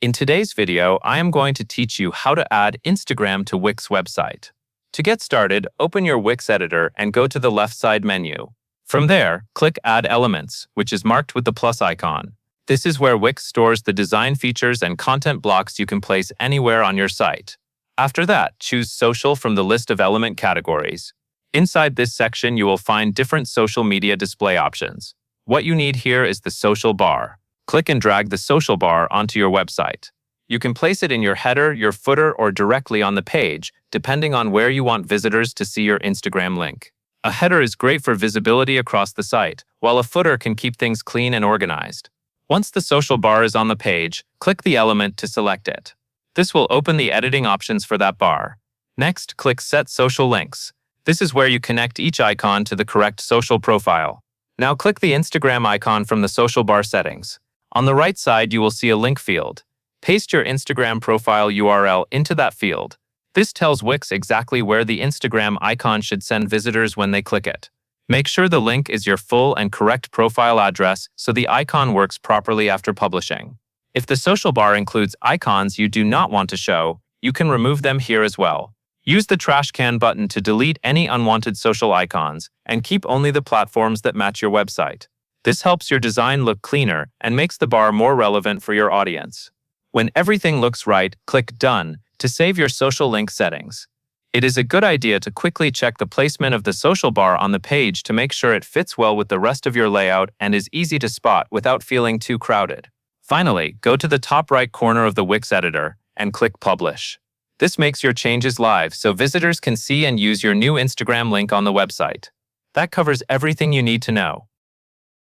In today's video, I am going to teach you how to add Instagram to Wix website. To get started, open your Wix editor and go to the left side menu. From there, click Add Elements, which is marked with the plus icon. This is where Wix stores the design features and content blocks you can place anywhere on your site. After that, choose Social from the list of element categories. Inside this section, you will find different social media display options. What you need here is the social bar. Click and drag the social bar onto your website. You can place it in your header, your footer, or directly on the page, depending on where you want visitors to see your Instagram link. A header is great for visibility across the site, while a footer can keep things clean and organized. Once the social bar is on the page, click the element to select it. This will open the editing options for that bar. Next, click Set Social Links. This is where you connect each icon to the correct social profile. Now click the Instagram icon from the social bar settings. On the right side, you will see a link field. Paste your Instagram profile URL into that field. This tells Wix exactly where the Instagram icon should send visitors when they click it. Make sure the link is your full and correct profile address so the icon works properly after publishing. If the social bar includes icons you do not want to show, you can remove them here as well. Use the trash can button to delete any unwanted social icons and keep only the platforms that match your website. This helps your design look cleaner and makes the bar more relevant for your audience. When everything looks right, click Done to save your social link settings. It is a good idea to quickly check the placement of the social bar on the page to make sure it fits well with the rest of your layout and is easy to spot without feeling too crowded. Finally, go to the top right corner of the Wix editor and click Publish. This makes your changes live so visitors can see and use your new Instagram link on the website. That covers everything you need to know.